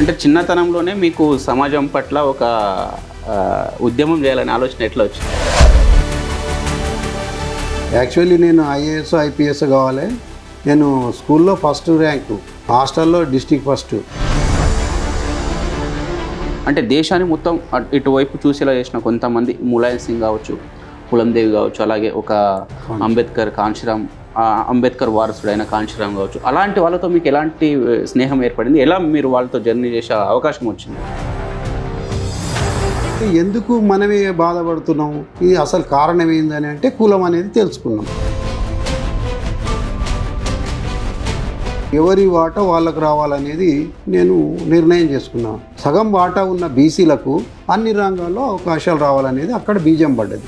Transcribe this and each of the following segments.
అంటే చిన్నతనంలోనే మీకు సమాజం పట్ల ఒక ఉద్యమం చేయాలనే ఆలోచన ఎట్లా వచ్చింది? యాక్చువల్లీ నేను ఐఏఎస్ ఐపీఎస్ కావాలి. నేను స్కూల్లో ఫస్ట్ ర్యాంకు, హాస్టల్లో డిస్ట్రిక్ట్ ఫస్ట్. అంటే దేశాన్ని మొత్తం ఇటువైపు చూసేలా చేసిన కొంతమంది, ములాయం సింగ్ కావచ్చు, పులందేవి కావచ్చు, అలాగే ఒక అంబేద్కర్ కాంశీరామ్, అంబేద్కర్ వారసుడైన కాంశీరామ్ కావచ్చు, అలాంటి వాళ్ళతో మీకు ఎలాంటి స్నేహం ఏర్పడింది? ఎలా మీరు వాళ్ళతో జర్నీ చేసే అవకాశం వచ్చింది? ఎందుకు మనమే బాధపడుతున్నాం, ఇది అసలు కారణం ఏందని అంటే కులం అనేది తెలుసుకున్నాం. ఎవరి వాటా వాళ్ళకు రావాలనేది నేను నిర్ణయం చేసుకున్నాను. సగం వాటా ఉన్న బీసీలకు అన్ని రంగాల్లో అవకాశాలు రావాలనేది అక్కడ బీజం పడ్డది.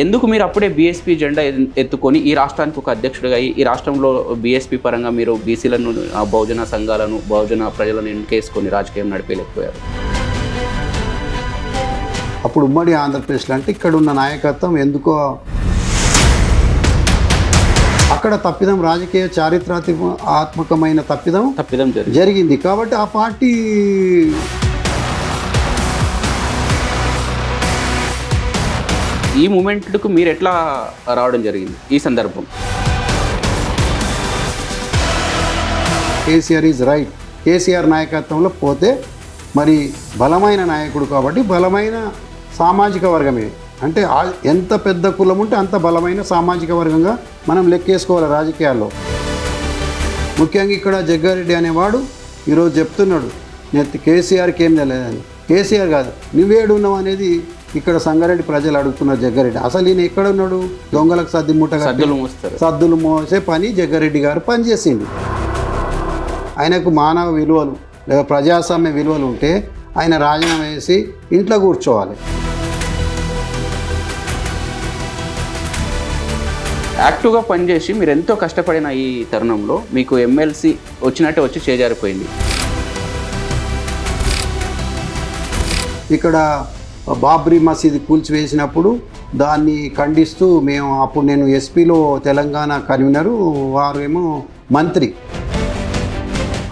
ఎందుకు మీరు అప్పుడే బీఎస్పీ జెండా ఎత్తుకొని ఈ రాష్ట్రానికి ఒక అధ్యక్షుడిగా ఈ రాష్ట్రంలో బీఎస్పీ పరంగా మీరు బీసీలను, బహుజన సంఘాలను, బహుజన ప్రజలను ఎన్నుకేసుకొని రాజకీయం నడిపేయలేకపోయారు? అప్పుడు ఉమ్మడి ఆంధ్రప్రదేశ్లో అంటే ఇక్కడ ఉన్న నాయకత్వం ఎందుకో అక్కడ తప్పిదం, రాజకీయ చారిత్రాత్మకమైన తప్పిదం జరిగింది. కాబట్టి ఆ పార్టీ ఈ మూమెంట్కు మీరు ఎట్లా రావడం జరిగింది ఈ సందర్భం? KCR is right. కేసీఆర్ నాయకత్వంలో పోతే మరి బలమైన నాయకుడు కాబట్టి బలమైన సామాజిక వర్గమే. అంటే ఎంత పెద్ద కులం ఉంటే అంత బలమైన సామాజిక వర్గంగా మనం లెక్కేసుకోవాలి రాజకీయాల్లో. ముఖ్యంగా ఇక్కడ జగ్గారెడ్డి అనేవాడు ఈరోజు చెప్తున్నాడు, నేను కేసీఆర్కి ఏం తెలియదని. కేసీఆర్ కాదు, నువ్వేడున్నావు అనేది ఇక్కడ సంగారెడ్డి ప్రజలు అడుగుతున్నారు. జగ్గారెడ్డి అసలు ఈయన ఎక్కడ ఉన్నాడు? దొంగలకు సద్దులు మోసే పని జగ్గారెడ్డి గారు పనిచేసిండు. ఆయనకు మానవ విలువలు లేదా ప్రజాస్వామ్య విలువలు ఉంటే ఆయన రాజీనామా వేసి ఇంట్లో కూర్చోవాలి. యాక్టివ్గా పనిచేసి మీరు ఎంతో కష్టపడిన ఈ తరుణంలో మీకు ఎమ్మెల్సీ వచ్చినట్టే వచ్చి చేజారిపోయింది. ఇక్కడ బాబ్రీ మసీద్ కూల్చివేసినప్పుడు దాన్ని ఖండిస్తూ అప్పుడు నేను ఎస్పీలో తెలంగాణ కన్వీనరు, వారు ఏమో మంత్రి.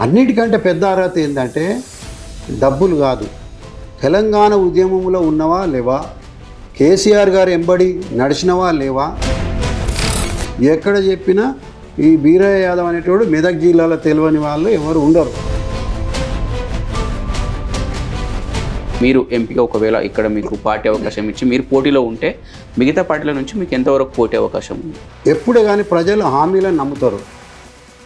అన్నిటికంటే పెద్ద అర్హత ఏంటంటే డబ్బులు కాదు, తెలంగాణ ఉద్యమంలో ఉన్నవా లేవా, కేసీఆర్ గారు ఎంబడి నడిచినవా లేవా. ఎక్కడ చెప్పినా ఈ బీరయ్య యాదవ్ అనేటోడు మెదక్ జిల్లాలో తెలియని వాళ్ళు ఎవరు ఉండరు. మీరు ఎంపీగా ఒకవేళ ఇక్కడ మీకు పార్టీ అవకాశం ఇచ్చి మీరు పోటీలో ఉంటే మిగతా పార్టీల నుంచి మీకు ఎంతవరకు పోటీ అవకాశం ఉంది? ఎప్పుడే కానీ ప్రజలు హామీలను నమ్ముతారు.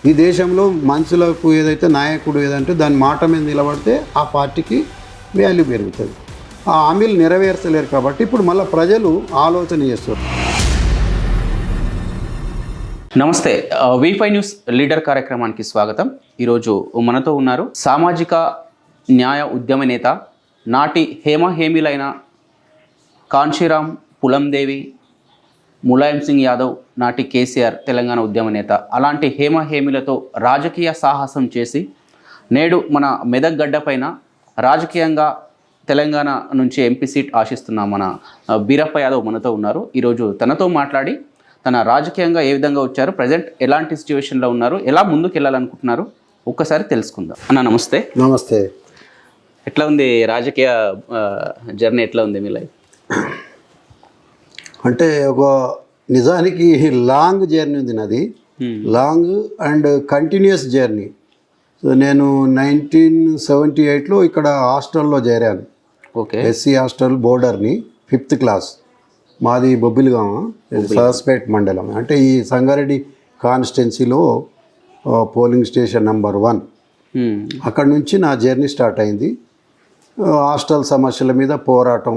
ఈ దేశంలో మనుషులకు ఏదైతే నాయకుడు ఏదంటే దాని మాట మీద నిలబడితే ఆ పార్టీకి వాల్యూ పెరుగుతుంది. ఆ హామీలు నెరవేర్చలేరు కాబట్టి ఇప్పుడు మళ్ళీ ప్రజలు ఆలోచన చేస్తారు. నమస్తే, V5 న్యూస్ లీడర్ కార్యక్రమానికి స్వాగతం. ఈరోజు మనతో ఉన్నారు సామాజిక న్యాయ ఉద్యమ నేత, నాటి హేమహేమిలైన కాంశీరామ్, పులందేవి, ములాయం సింగ్ యాదవ్, నాటి కేసీఆర్ తెలంగాణ ఉద్యమ నేత. అలాంటి హేమహేమిలతో రాజకీయ సాహసం చేసి నేడు మన మెదక్ గడ్డపైన రాజకీయంగా తెలంగాణ నుంచి ఎంపీ సీట్ ఆశిస్తున్న మన బీరప్ప యాదవ్ మనతో ఉన్నారు. ఈరోజు తనతో మాట్లాడి తన రాజకీయంగా ఏ విధంగా వచ్చారు, ప్రజెంట్ ఎలాంటి సిచ్యువేషన్లో ఉన్నారు, ఎలా ముందుకు వెళ్ళాలనుకుంటున్నారు ఒక్కసారి తెలుసుకుందాం. అన్న నమస్తే. నమస్తే. ఎట్లా ఉంది రాజకీయ జర్నీ, ఎట్లా ఉంది మీ లైఫ్? అంటే ఒక నిజానికి లాంగ్ జర్నీ ఉంది నాది, long and continuous journey. So నేను 1978లో ఇక్కడ హాస్టల్లో చేరాను. ఓకే. ఎస్సీ హాస్టల్ బోర్డర్ని, 5th క్లాస్. మాది బొబ్బిలిగామ, సరస్పేట్ మండలం. అంటే ఈ సంగారెడ్డి కాన్స్టిట్యున్సీలో పోలింగ్ స్టేషన్ నెంబర్ 1. అక్కడ నుంచి నా జర్నీ స్టార్ట్ అయింది. హాస్టల్ సమస్యల మీద పోరాటం,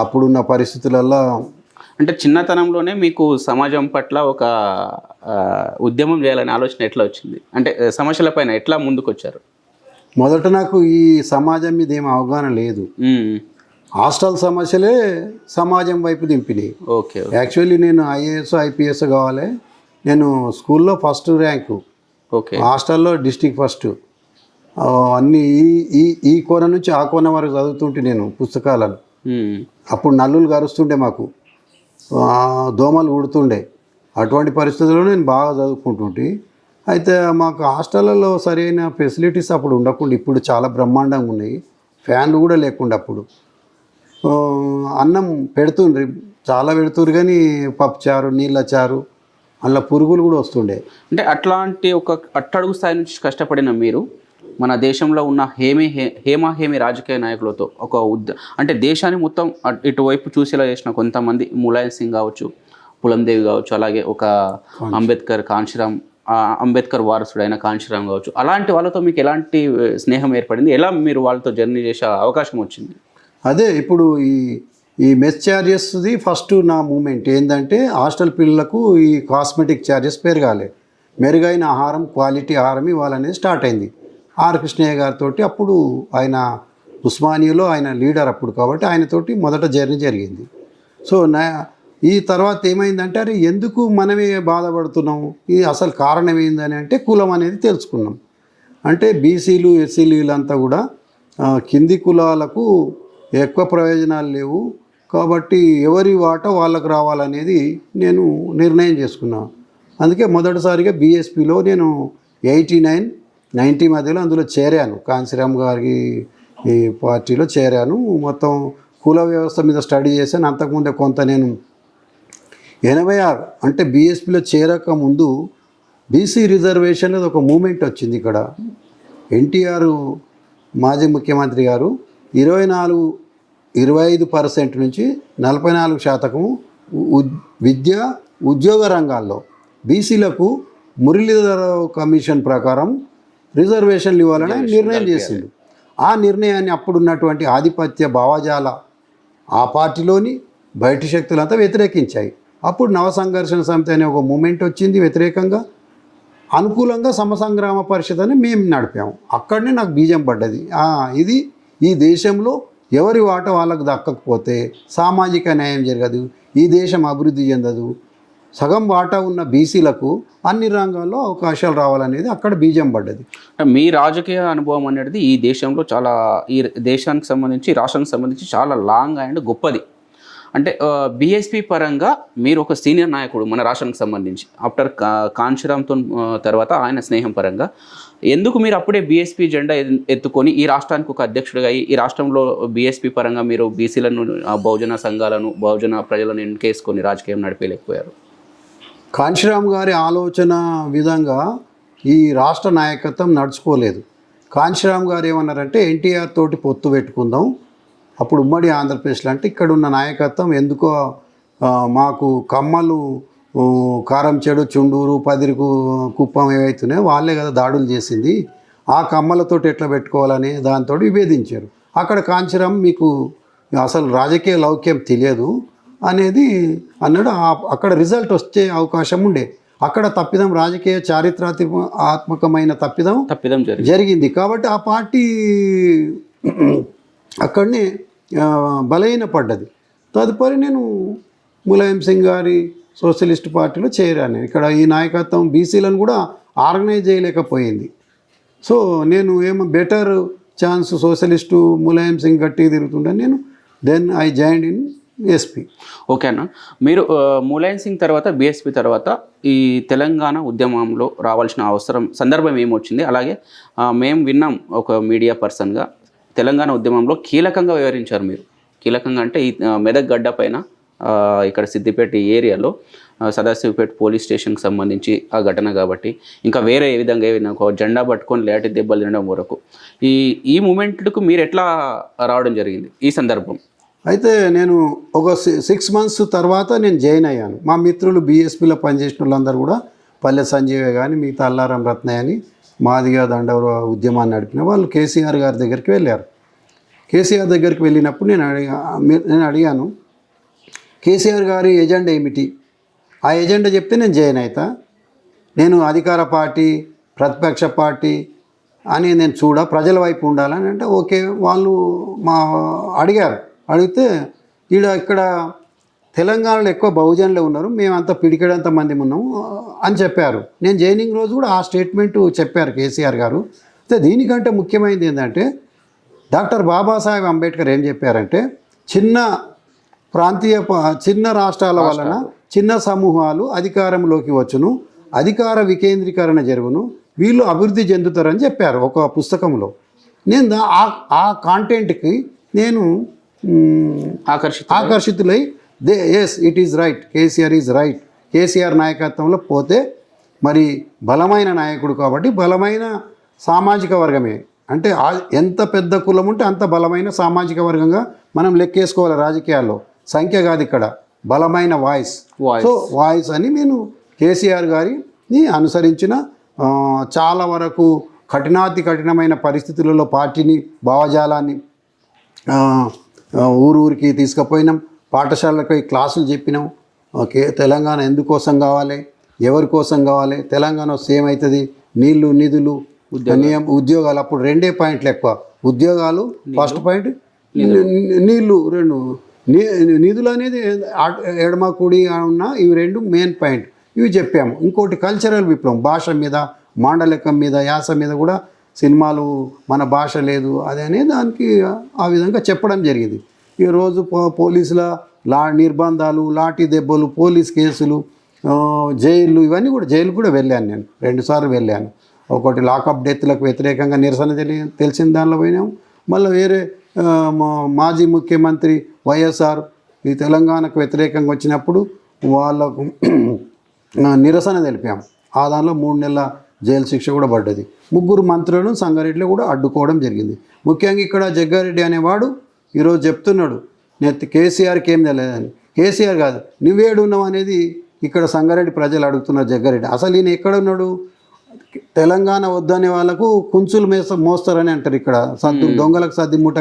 అప్పుడున్న పరిస్థితులలో. అంటే చిన్నతనంలోనే మీకు సమాజం పట్ల ఒక ఉద్యమం చేయాలనే ఆలోచన ఎట్లా వచ్చింది? అంటే సమస్యల పైన ఎట్లా ముందుకు వచ్చారు? మొదట నాకు ఈ సమాజం మీద ఏం అవగాహన లేదు. హాస్టల్ సమస్యలే సమాజం వైపు దింపినాయి. ఓకే. యాక్చువల్లీ నేను ఐఏఎస్ ఐపీఎస్ కావాలి. నేను స్కూల్లో ఫస్ట్ ర్యాంకు, ఓకే, హాస్టల్లో డిస్ట్రిక్ట్ ఫస్ట్. అన్నీ ఈ కోన నుంచి ఆ కోన వరకు చదువుతుంటే నేను పుస్తకాలను. అప్పుడు నల్లులు గరుస్తుండే, మాకు దోమలు కుడుతుండే. అటువంటి పరిస్థితుల్లో నేను బాగా చదువుకుంటుంటే అయితే మాకు హాస్టళ్ళలో సరైన ఫెసిలిటీస్ అప్పుడు ఉండకుండా ఇప్పుడు చాలా బ్రహ్మాండంగా ఉన్నాయి. ఫ్యాన్లు కూడా లేకుండా అప్పుడు ఆ, అన్నం పెడుతుండ్రి, చాలా పెడుతురు, కానీ పప్పుచారు, నీళ్ళ చారు, అందులో పురుగులు కూడా వస్తుండే. అంటే అట్లాంటి ఒక అట్టడుగు స్థాయి నుంచి కష్టపడిన మీరు మన దేశంలో ఉన్న హేమా రాజకీయ నాయకులతో ఒక అంటే దేశాన్ని మొత్తం ఇటువైపు చూసేలా చేసిన కొంతమంది, ములాయం సింగ్ కావచ్చు, పులందేవి కావచ్చు, అలాగే ఒక అంబేద్కర్ కాంశీరామ్, అంబేద్కర్ వారసుడు అయిన కాంశీరామ్ కావచ్చు, అలాంటి వాళ్ళతో మీకు ఎలాంటి స్నేహం ఏర్పడింది? ఎలా మీరు వాళ్ళతో జర్నీ చేసే అవకాశం వచ్చింది? అదే ఇప్పుడు ఈ మెస్ ఛార్జెస్ది ఫస్ట్ నా మూమెంట్ ఏంటంటే హాస్టల్ పిల్లలకు ఈ కాస్మెటిక్ ఛార్జెస్ పెరగాలి, మెరుగైన ఆహారం, క్వాలిటీ ఆహారం ఇవ్వాలనేది స్టార్ట్ అయింది ఆర్ కృష్ణయ్య గారితో. అప్పుడు ఆయన ఉస్మానియాలో ఆయన లీడర్ అప్పుడు, కాబట్టి ఆయనతోటి మొదట జర్నీ జరిగింది. సో ఈ తర్వాత ఏమైందంటే, అరే ఎందుకు మనమే బాధపడుతున్నాము, ఇది అసలు కారణం ఏందని అంటే కులం అనేది తెలుసుకున్నాం. అంటే బీసీలు, ఎస్సీలు వీళ్ళంతా కూడా కింది కులాలకు ఎక్కువ ప్రయోజనాలు లేవు, కాబట్టి ఎవరి వాటా వాళ్ళకు రావాలనేది నేను నిర్ణయం చేసుకున్నాను. అందుకే మొదటిసారిగా బీఎస్పీలో నేను 89, 90 మధ్యలో అందులో చేరాను. కాంశీరామ్ గారి ఈ పార్టీలో చేరాను. మొత్తం కుల వ్యవస్థ మీద స్టడీ చేశాను. అంతకుముందే కొంత నేను 86 అంటే బీఎస్పీలో చేరక ముందు బీసీ రిజర్వేషన్ అనేది ఒక మూమెంట్ వచ్చింది ఇక్కడ. ఎన్టీఆర్ మాజీ ముఖ్యమంత్రి గారు 25% నుంచి 44% విద్య, ఉద్యోగ రంగాల్లో బీసీలకు మురళీధరరావు కమిషన్ ప్రకారం రిజర్వేషన్లు ఇవ్వాలని నిర్ణయం చేసిండు. ఆ నిర్ణయాన్ని అప్పుడున్నటువంటి ఆధిపత్య భావజాల ఆ పార్టీలోని బయటి శక్తులంతా వ్యతిరేకించాయి. అప్పుడు నవ సంఘర్షణ సమితి అనే ఒక మూమెంట్ వచ్చింది వ్యతిరేకంగా. అనుకూలంగా సమసంగ్రామ పరిషత్ అని మేము నడిపాము. అక్కడనే నాకు బీజం పడ్డది. ఇది ఈ దేశంలో ఎవరి వాట వాళ్ళకు దక్కకపోతే సామాజిక న్యాయం జరగదు, ఈ దేశం అభివృద్ధి చెందదు. సగం వాటా ఉన్న బీసీలకు అన్ని రంగాల్లో అవకాశాలు రావాలనేది అక్కడ బీజం పడ్డది. మీ రాజకీయ అనుభవం అనేది ఈ దేశంలో చాలా, ఈ దేశానికి సంబంధించి, రాష్ట్రానికి సంబంధించి చాలా లాంగ్ అండ్ గొప్పది. అంటే బీఎస్పీ పరంగా మీరు ఒక సీనియర్ నాయకుడు మన రాష్ట్రానికి సంబంధించి, ఆఫ్టర్ కాంశీరామ్తో తర్వాత ఆయన స్నేహం పరంగా ఎందుకు మీరు అప్పుడే బీఎస్పీ జెండా ఎత్తుకొని ఈ రాష్ట్రానికి ఒక అధ్యక్షుడిగా అయ్యి ఈ రాష్ట్రంలో బీఎస్పీ పరంగా మీరు బీసీలను, బహుజన సంఘాలను, బహుజన ప్రజలను ఎన్కేసుకొని రాజకీయం నడిపేయలేకపోయారు? కాంశీరామ్ గారి ఆలోచన విధంగా ఈ రాష్ట్ర నాయకత్వం నడుచుకోలేదు. కాంశీరామ్ గారు ఏమన్నారంటే ఎన్టీఆర్ తోటి పొత్తు పెట్టుకుందాం, అప్పుడు ఉమ్మడి ఆంధ్రప్రదేశ్లో అంటే ఇక్కడ ఉన్న నాయకత్వం ఎందుకో మాకు కమ్మలు, కారంచెడు, చుండూరు, పదిరికి, కుప్పం ఏవైతున్నాయో వాళ్ళే కదా దాడులు చేసింది, ఆ కమ్మలతోటి ఎట్లా పెట్టుకోవాలని దాంతో విభేదించారు. అక్కడ కాంశీరామ్ మీకు అసలు రాజకీయ లౌక్యం తెలియదు అనేది అన్నాడు. అక్కడ రిజల్ట్ వచ్చే అవకాశం ఉండే. అక్కడ తప్పిదం, రాజకీయ చారిత్రాత్మకమైన తప్పిదం జరిగింది. కాబట్టి ఆ పార్టీ అక్కడనే బలహీనపడ్డది. తదుపరి నేను ములాయం సింగ్ గారి సోషలిస్ట్ పార్టీలో చేరాను. ఇక్కడ ఈ నాయకత్వం బీసీలను కూడా ఆర్గనైజ్ చేయలేకపోయింది. సో నేను better chance socialist Mulayam Singh గట్టి తిరుగుతుండని నేను I joined in SP. Okay అన్న, మీరు ములాయం సింగ్ తర్వాత బీఎస్పీ తర్వాత ఈ తెలంగాణ ఉద్యమంలో రావాల్సిన సందర్భం ఏమొచ్చింది? అలాగే మేము విన్నాం ఒక మీడియా పర్సన్గా తెలంగాణ ఉద్యమంలో కీలకంగా వ్యవహరించారు మీరు. కీలకంగా అంటే ఈ మెదక్ గడ్డ పైన ఇక్కడ సిద్దిపేట ఏరియాలో సదాశివపేట పోలీస్ స్టేషన్కి సంబంధించి ఆ ఘటన కాబట్టి, ఇంకా వేరే ఏ విధంగా ఒక జెండా పట్టుకొని లేటి దెబ్బలు తినడం వరకు ఈ మూమెంట్కు మీరు ఎట్లా రావడం జరిగింది ఈ సందర్భం? అయితే నేను ఒక 6 months తర్వాత నేను జాయిన్ అయ్యాను. మా మిత్రులు బీఎస్పీలో పనిచేసిన వాళ్ళందరూ కూడా పల్లె సంజీవే కానీ మిగతా అల్లారం రత్నయ్య అని మాదిగా దండవ ఉద్యమాన్ని నడిపిన వాళ్ళు కేసీఆర్ గారి దగ్గరికి వెళ్ళారు. కేసీఆర్ దగ్గరికి వెళ్ళినప్పుడు నేను అడిగాను కేసీఆర్ గారి ఎజెండా ఏమిటి, ఆ ఎజెండా చెప్తే నేను జాయిన్ అవుతా, నేను అధికార పార్టీ, ప్రతిపక్ష పార్టీ అని నేను ప్రజల వైపు ఉండాలని అంటే ఓకే. వాళ్ళు అడిగితే ఇక్కడ తెలంగాణలో ఎక్కువ బహుజనులు ఉన్నారు, మేమంతా పిడికెడంత మంది ఉన్నాము అని చెప్పారు. నేను జాయినింగ్ రోజు కూడా ఆ స్టేట్మెంట్ చెప్పారు కేసీఆర్ గారు. అయితే దీనికంటే ముఖ్యమైనది ఏంటంటే డాక్టర్ బాబాసాహెబ్ అంబేద్కర్ ఏం చెప్పారంటే చిన్న రాష్ట్రాల వలన చిన్న సమూహాలు అధికారంలోకి వచ్చును, అధికార వికేంద్రీకరణ జరుగును, వీళ్ళు అభివృద్ధి చెందుతారని చెప్పారు ఒక పుస్తకంలో. నేను ఆ కాంటెంట్కి నేను ఆకర్షితులై yes it is right, KCR is right, KCR నాయకత్వంలో పోతే మరి బలమైన నాయకుడు కాబట్టి బలమైన సామాజిక వర్గమే, అంటే ఎంత పెద్ద కులం ఉంటే అంత బలమైన సామాజిక వర్గంగా మనం లెక్కేసుకోవాలి రాజకీయాల్లో. సంఖ్య కాదు ఇక్కడ, బలమైన వాయిస్. సో వాయిస్ అని నేను కేసీఆర్ గారిని అనుసరించిన చాలా వరకు కఠినాతి కఠినమైన పరిస్థితులలో పార్టీని భావజాలాన్ని ఊరికి తీసుకుపోయినాం, పాఠశాలలకు క్లాసులు చెప్పినాం. ఓకే, తెలంగాణ ఎందుకోసం కావాలి, ఎవరి కోసం కావాలి, తెలంగాణ వస్తే ఏమవుతుంది, నీళ్లు నిధులు ఉద్యోగాలు. అప్పుడు 2 పాయింట్లు ఎక్కువ, ఉద్యోగాలు ఫస్ట్ పాయింట్, నీళ్లు 2, నిధులు అనేది ఎడమ కుడి ఉన్న ఇవి 2 మెయిన్ పాయింట్, ఇవి చెప్పాము. ఇంకోటి కల్చరల్ విప్లవం, భాష మీద, మాండలికం మీద, యాస మీద కూడా సినిమాలు, మన భాష లేదు అది అనే దానికి ఆ విధంగా చెప్పడం జరిగింది. ఈరోజు పోలీసుల నిర్బంధాలు, లాఠీ దెబ్బలు, పోలీస్ కేసులు, జైళ్ళు, ఇవన్నీ కూడా జైలు కూడా వెళ్ళాను నేను 2 సార్లు వెళ్ళాను. ఒకటి లాకప్ డెత్లకు వ్యతిరేకంగా నిరసన తెలిసిన దానిలో పోయినాము. మళ్ళీ వేరే మాజీ ముఖ్యమంత్రి వైఎస్ఆర్ ఈ తెలంగాణకు వ్యతిరేకంగా వచ్చినప్పుడు వాళ్ళకు నిరసన తెలిపాము. ఆ దానిలో 3 నెలల జైలు శిక్ష కూడా పడ్డది. 3 మంత్రులను సంగారెడ్డిలో కూడా అడ్డుకోవడం జరిగింది. ముఖ్యంగా ఇక్కడ జగ్గారెడ్డి అనేవాడు ఈరోజు చెప్తున్నాడు, నేను కేసీఆర్కి ఏం తెలియదని. కేసీఆర్ కాదు, నువ్వేడున్నావు అనేది ఇక్కడ సంగారెడ్డి ప్రజలు అడుగుతున్నారు జగ్గారెడ్డి. అసలు ఈయన ఎక్కడ ఉన్నాడు? తెలంగాణ వద్దనే వాళ్ళకు కుంచులు మోస్తారని అంటారు ఇక్కడ. సద్దులు, దొంగలకు సద్ది మూట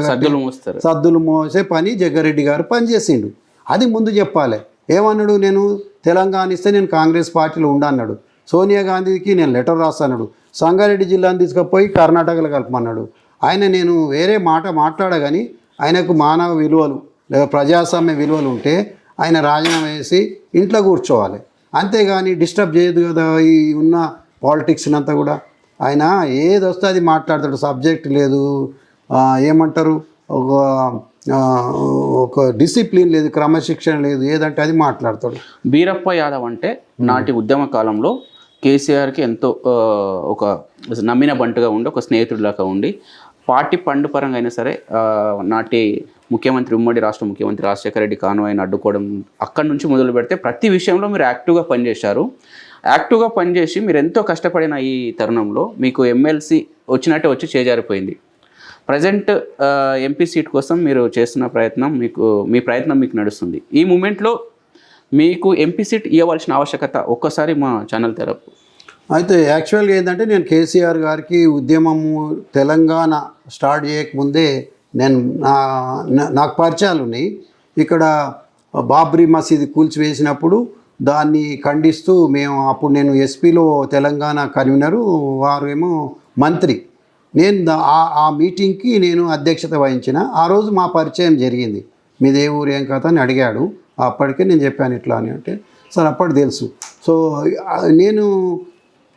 సద్దులు మోసే పని జగ్గారెడ్డి గారు పనిచేసిండు. అది ముందు చెప్పాలి. ఏమన్నాడు, నేను తెలంగాణ ఇస్తే నేను కాంగ్రెస్ పార్టీలో ఉండన్నాడు. సోనియా గాంధీకి నేను లెటర్ రాస్తాడు. సంగారెడ్డి జిల్లాను తీసుకుపోయి కర్ణాటకలో కలపమన్నాడు. ఆయన నేను వేరే మాట మాట్లాడగాని ఆయనకు మానవ విలువలు లేదా ప్రజాస్వామ్య విలువలు ఉంటే ఆయన రాజీనామా వేసి ఇంట్లో కూర్చోవాలి, అంతేగాని డిస్టర్బ్ చేయదు కదా ఈ ఉన్న పాలిటిక్స్ని అంతా కూడా. ఆయన ఏది వస్తే అది మాట్లాడతాడు, సబ్జెక్ట్ లేదు, ఏమంటారు, ఒక డిసిప్లిన్ లేదు, క్రమశిక్షణ లేదు, ఏదంటే అది మాట్లాడతాడు. బీరప్ప యాదవ్ అంటే నాటి ఉద్యమ కాలంలో కేసీఆర్కి ఎంతో ఒక నమ్మిన బంటుగా ఉండి, ఒక స్నేహితుడిలాగా ఉండి, పార్టీ పండు పరంగా అయినా సరే నాటి ముఖ్యమంత్రి, ఉమ్మడి రాష్ట్ర ముఖ్యమంత్రి రాజశేఖర రెడ్డి కాన్వాయ్ని అడ్డుకోవడం అక్కడి నుంచి మొదలు పెడితే ప్రతి విషయంలో మీరు యాక్టివ్గా పనిచేశారు. యాక్టివ్గా పనిచేసి మీరు ఎంతో కష్టపడిన ఈ తరుణంలో మీకు ఎమ్మెల్సీ వచ్చినట్టే వచ్చి చేజారిపోయింది. ప్రజెంట్ ఎంపీ సీట్ కోసం మీరు చేస్తున్న ప్రయత్నం, మీ ప్రయత్నం మీకు నడుస్తుంది. ఈ మూమెంట్లో మీకు ఎంపీ సీట్ ఇవ్వవలసిన ఆవశ్యకత ఒక్కసారి మా ఛానల్ తెరపు. అయితే యాక్చువల్గా ఏంటంటే నేను కేసీఆర్ గారికి ఉద్యమము తెలంగాణ స్టార్ట్ చేయకముందే నాకు పరిచయాలు ఉన్నాయి. ఇక్కడ బాబ్రీ మసీదు కూల్చివేసినప్పుడు దాన్ని ఖండిస్తూ అప్పుడు నేను ఎస్పీలో తెలంగాణ కన్వీనరు, వారు ఏమో మంత్రి. నేను ఆ మీటింగ్కి నేను అధ్యక్షత వహించిన. ఆ రోజు మా పరిచయం జరిగింది. మీదే ఊరు ఏం కథ అని అడిగాడు. అప్పటికే నేను చెప్పాను ఇట్లా అని. అంటే సార్ అప్పటి తెలుసు. సో నేను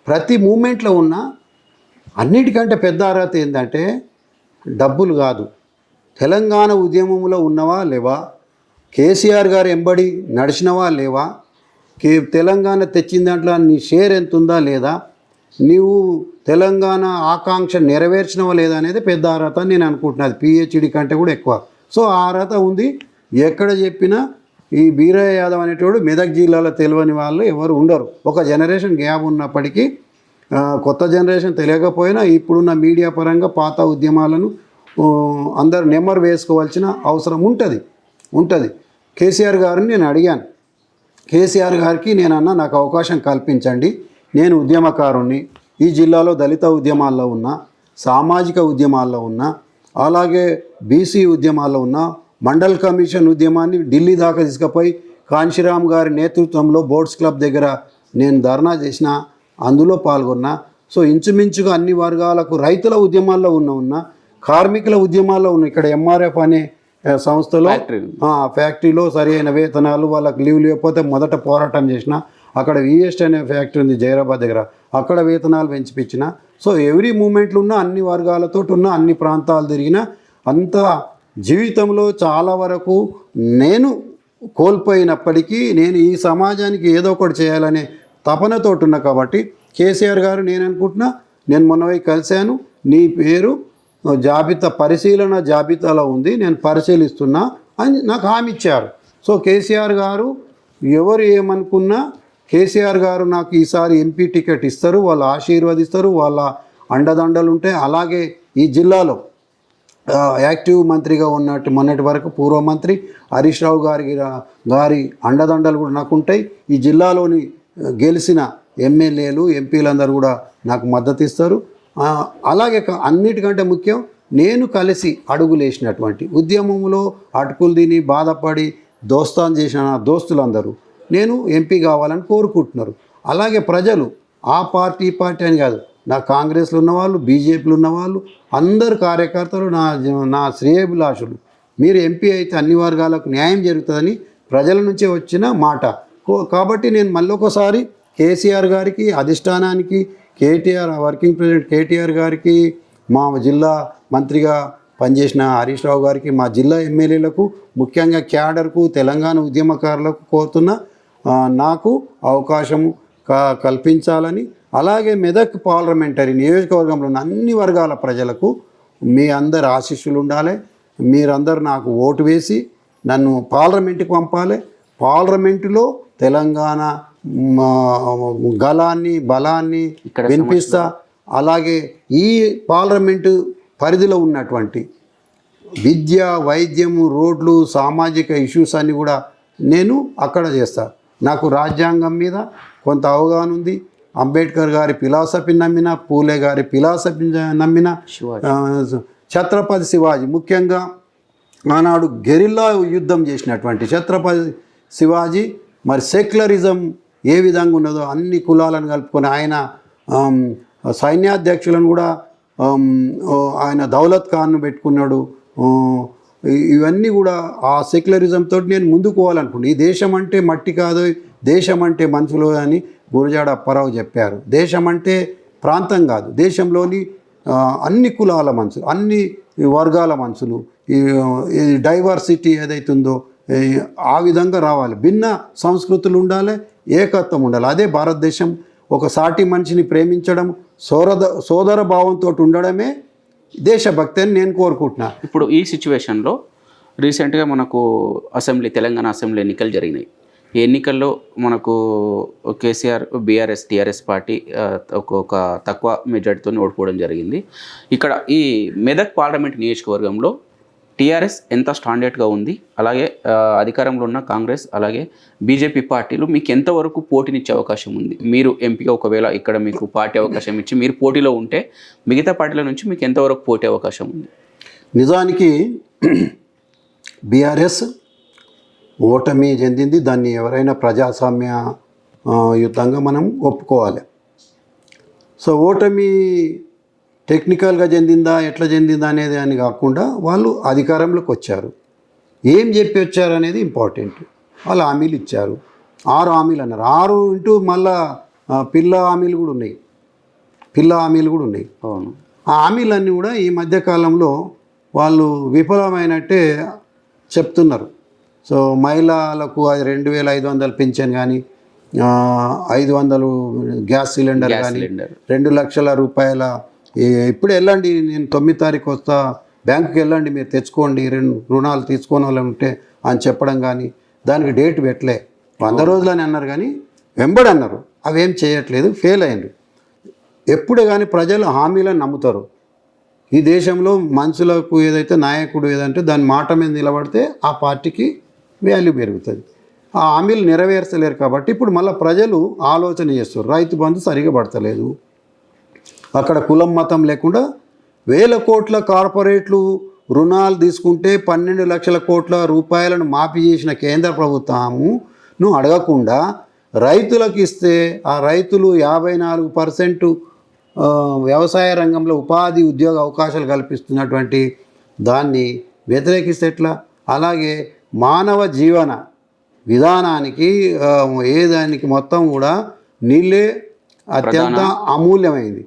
ప్రతి మూమెంట్లో ఉన్న అన్నిటికంటే పెద్ద అర్హత ఏంటంటే డబ్బులు కాదు, తెలంగాణ ఉద్యమంలో ఉన్నవా లేవా, కేసీఆర్ గారు ఎంబడి నడిచినవా లేవా, తెలంగాణ తెచ్చిన దాంట్లో నీ షేర్ ఎంత ఉందా లేదా, నీవు తెలంగాణ ఆకాంక్ష నెరవేర్చినవా లేదా అనేది పెద్ద అర్హత నేను అనుకుంటున్నాను. పిహెచ్డి కంటే కూడా ఎక్కువ. సో ఆ అర్హత ఉంది. ఎక్కడ చెప్పినా ఈ బీరయ్య యాదవ్ అనేటోడు మెదక్ జిల్లాలో తెలియని వాళ్ళు ఎవరు ఉండరు. ఒక జనరేషన్ గ్యాప్ ఉన్నప్పటికీ కొత్త జనరేషన్ తెలియకపోయినా ఇప్పుడున్న మీడియా పరంగా పాత ఉద్యమాలను అందరు నెమ్మరు వేసుకోవాల్సిన అవసరం ఉంటుంది. కేసీఆర్ గారిని నేను అడిగాను. కేసీఆర్ గారికి నేనన్నా నాకు అవకాశం కల్పించండి, నేను ఉద్యమకారుణ్ణి, ఈ జిల్లాలో దళిత ఉద్యమాల్లో ఉన్నా, సామాజిక ఉద్యమాల్లో ఉన్నా, అలాగే బీసీ ఉద్యమాల్లో ఉన్నా, మండల్ కమిషన్ ఉద్యమాన్ని ఢిల్లీ దాకా తీసుకుపోయి కాంశీరామ్ గారి నేతృత్వంలో బోర్డ్స్ క్లబ్ దగ్గర నేను ధర్నా చేసిన, అందులో పాల్గొన్నా. సో ఇంచుమించుగా అన్ని వర్గాలకు, రైతుల ఉద్యమాల్లో ఉన్నా, కార్మికుల ఉద్యమాల్లో ఉన్న, ఇక్కడ ఎంఆర్ఎఫ్ అనే సంస్థలో ఫ్యాక్టరీలో సరి అయిన వేతనాలు, వాళ్ళకి లీవ్ లేకపోతే మొదట పోరాటం చేసిన, అక్కడ విఎస్ట్ అనే ఫ్యాక్టరీ ఉంది జైరాబాద్ దగ్గర, అక్కడ వేతనాలు పెంచిపించిన. సో ఎవ్రీ మూమెంట్లు ఉన్న, అన్ని వర్గాలతో ఉన్న, అన్ని ప్రాంతాలు తిరిగిన, అంత జీవితంలో చాలా వరకు నేను కోల్పోయినప్పటికీ నేను ఈ సమాజానికి ఏదో ఒకటి చేయాలనే తపనతోటి ఉన్నా కాబట్టి కేసీఆర్ గారు నేను అనుకుంటున్నా, నేను మొన్న పోయి కలిశాను, నీ పేరు పరిశీలన జాబితాలో ఉంది, నేను పరిశీలిస్తున్నా అని నాకు హామీ ఇచ్చారు. సో కేసీఆర్ గారు ఎవరు ఏమనుకున్నా కేసీఆర్ గారు నాకు ఈసారి ఎంపీ టికెట్ ఇస్తారు, వాళ్ళు ఆశీర్వదిస్తారు, వాళ్ళ అండదండలు ఉంటాయి. అలాగే ఈ జిల్లాలో యాక్టివ్ మంత్రిగా ఉన్నట్టు మొన్నటి వరకు పూర్వ మంత్రి హరీష్ రావు గారి అండదండలు కూడా నాకు ఉంటాయి. ఈ జిల్లాలోని గెలిచిన ఎమ్మెల్యేలు ఎంపీలందరూ కూడా నాకు మద్దతు ఇస్తారు. అలాగే అన్నిటికంటే ముఖ్యం, నేను కలిసి అడుగులేసినటువంటి ఉద్యమంలో అటుకులు తిని బాధపడి దోస్తాన్ చేసిన దోస్తులందరూ నేను ఎంపీ కావాలని కోరుకుంటున్నారు. అలాగే ప్రజలు ఆ పార్టీ అని కాదు, నా కాంగ్రెస్లో ఉన్నవాళ్ళు, బీజేపీలో ఉన్నవాళ్ళు, అందరు కార్యకర్తలు నా శ్రేయభిలాషులు. మీరు ఎంపీ అయితే అన్ని వర్గాలకు న్యాయం జరుగుతుందని ప్రజల నుంచే వచ్చిన మాట. కాబట్టి నేను మళ్ళొకసారి కేసీఆర్ గారికి, అధిష్టానానికి, కేటీఆర్ వర్కింగ్ ప్రెసిడెంట్ కేటీఆర్ గారికి, మా జిల్లా మంత్రిగా పనిచేసిన హరీష్ రావు గారికి, మా జిల్లా ఎమ్మెల్యేలకు, ముఖ్యంగా క్యాడర్కు, తెలంగాణ ఉద్యమకారులకు కోరుతున్న నాకు అవకాశము కల్పించాలని, అలాగే మెదక్ పార్లమెంటరీ నియోజకవర్గంలో ఉన్న అన్ని వర్గాల ప్రజలకు మీ అందరి ఆశీస్సులు ఉండాలి. మీరందరూ నాకు ఓటు వేసి నన్ను పార్లమెంటుకి పంపాలి. పార్లమెంటులో తెలంగాణ బలాన్ని వినిపిస్తా. అలాగే ఈ పార్లమెంటు పరిధిలో ఉన్నటువంటి విద్య, వైద్యము, రోడ్లు, సామాజిక ఇష్యూస్ అన్నీ కూడా నేను అక్కడ చేస్తా. నాకు రాజ్యాంగం మీద కొంత అవగాహన ఉంది. అంబేద్కర్ గారి ఫిలాసఫీ నమ్మిన, పూలే గారి ఫిలాసఫీ నమ్మిన, ఛత్రపతి శివాజీ, ముఖ్యంగా ఆనాడు గెరిల్లా యుద్ధం చేసినటువంటి ఛత్రపతి శివాజీ, మరి సెక్యులరిజం ఏ విధంగా ఉన్నదో అన్ని కులాలను కలుపుకొని ఆయన సైన్యాధ్యక్షులను కూడా ఆయన దౌలత్ ఖాన్ను పెట్టుకున్నాడు. ఇవన్నీ కూడా ఆ సెక్యులరిజం తోటి నేను ముందుకు పోవాలనుకున్నాను. ఈ దేశం అంటే మట్టి కాదు, దేశం అంటే మనుషులు అని గురజాడ అప్పారావు చెప్పారు. దేశం అంటే ప్రాంతం కాదు, దేశంలోని అన్ని కులాల మనుషులు, అన్ని వర్గాల మనుషులు, ఈ డైవర్సిటీ ఏదైతుందో ఆ విధంగా రావాలి. భిన్న సంస్కృతులు ఉండాలి, ఏకత్వం ఉండాలి. అదే భారతదేశం. ఒక సాటి మనిషిని ప్రేమించడం, సోదర భావంతో ఉండడమే దేశభక్తి అని నేను కోరుకుంటున్నాను. ఇప్పుడు ఈ సిచ్యువేషన్లో రీసెంట్గా మనకు తెలంగాణ అసెంబ్లీ ఎన్నికలు జరిగినాయి. ఈ ఎన్నికల్లో మనకు కేసీఆర్, బీఆర్ఎస్, టీఆర్ఎస్ పార్టీ ఒక తక్కువ మెజార్టీతో ఓడిపోవడం జరిగింది. ఇక్కడ ఈ మెదక్ పార్లమెంట్ నియోజకవర్గంలో టీఆర్ఎస్ ఎంత స్టాండర్డ్గా ఉంది, అలాగే అధికారంలో ఉన్న కాంగ్రెస్ అలాగే బీజేపీ పార్టీలు మీకు ఎంతవరకు పోటీనిచ్చే అవకాశం ఉంది? మీరు ఎంపీగా ఒకవేళ ఇక్కడ మీకు పార్టీ అవకాశం ఇచ్చి మీరు పోటీలో ఉంటే మిగతా పార్టీల నుంచి మీకు ఎంతవరకు పోటీ అవకాశం ఉంది? నిజానికి బీఆర్ఎస్ ఓటమి చెందింది. దాన్ని ఎవరైనా ప్రజాస్వామ్య యుద్ధంగా మనం ఒప్పుకోవాలి. సో ఓటమి టెక్నికల్గా చెందిందా, ఎట్లా చెందిందా అనేది అని కాకుండా వాళ్ళు అధికారంలోకి వచ్చారు. ఏం చెప్పి వచ్చారు అనేది ఇంపార్టెంట్. వాళ్ళు హామీలు ఇచ్చారు, 6 హామీలు అన్నారు. 6 ఇంటూ మళ్ళా పిల్ల హామీలు కూడా ఉన్నాయి. అవును. ఆ హామీలన్నీ కూడా ఈ మధ్యకాలంలో వాళ్ళు విఫలమైనట్టే చెప్తున్నారు. సో మహిళలకు 2500 పింఛన్ కానీ, 500 గ్యాస్ సిలిండర్ కానీ, 2 లక్షల రూపాయల ఇప్పుడు వెళ్ళండి, నేను 9 తారీఖు వస్తా, బ్యాంకుకి వెళ్ళండి, మీరు తెచ్చుకోండి, 2 రుణాలు తీసుకొని వాళ్ళు ఉంటే అని చెప్పడం కానీ, దానికి డేట్ పెట్టలే. 100 రోజులని అన్నారు కానీ వెంబడి అన్నారు. అవేం చేయట్లేదు, ఫెయిల్ అయ్యారు. ఎప్పుడే కానీ ప్రజలు హామీలను నమ్ముతారు. ఈ దేశంలో మనుషులకు ఏదైతే నాయకుడు ఏదంటే దాని మాట మీద నిలబడితే ఆ పార్టీకి వాల్యూ పెరుగుతుంది. ఆ హామీలు నెరవేర్చలేరు కాబట్టి ఇప్పుడు మళ్ళీ ప్రజలు ఆలోచన చేస్తారు. రైతు బంధు సరిగా పడతలేదు, అక్కడ కులం మతం లేకుండా 1000 కోట్ల కార్పొరేట్లు రుణాలు తీసుకుంటే 12 లక్షల కోట్ల రూపాయలను మాఫీ చేసిన కేంద్ర ప్రభుత్వమును అడగకుండా రైతులకు ఇస్తే ఆ రైతులు 54% వ్యవసాయ రంగంలో ఉపాధి ఉద్యోగ అవకాశాలు కల్పిస్తున్నటువంటి దాన్ని వ్యతిరేకిస్తే ఎట్లా? అలాగే మానవ జీవన విధానానికి ఏదానికి మొత్తం కూడా నీళ్ళే అత్యంత అమూల్యమైంది.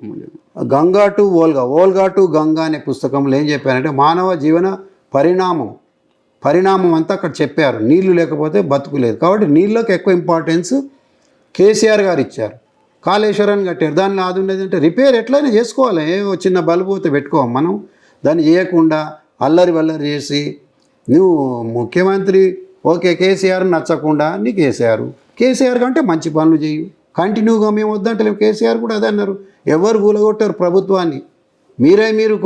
గంగా టు ఓల్గా, ఓల్గా టు గంగా అనే పుస్తకంలో ఏం చెప్పారంటే మానవ జీవన పరిణామం అంతా అక్కడ చెప్పారు. నీళ్లు లేకపోతే బతుకు లేదు. కాబట్టి నీళ్ళకి ఎక్కువ ఇంపార్టెన్స్ కేసీఆర్ గారు ఇచ్చారు. కాళేశ్వరాన్ని కట్టారు. దానిలో అది ఉన్నది అంటే రిపేర్ ఎట్లయినా చేసుకోవాలి. ఓ చిన్న బల్బు పోతే పెట్టుకోం మనం. దాన్ని చేయకుండా అల్లరి వల్లరి చేసి నువ్వు ముఖ్యమంత్రి ఓకే కేసీఆర్ నచ్చకుండా నీకు కేసీఆర్ కంటే మంచి పనులు చేయు, కంటిన్యూగా మేము వద్దంటలేము. కేసీఆర్ కూడా అదే అన్నారు. ఎవరు కూలగొట్టారు ప్రభుత్వాన్ని? మీరు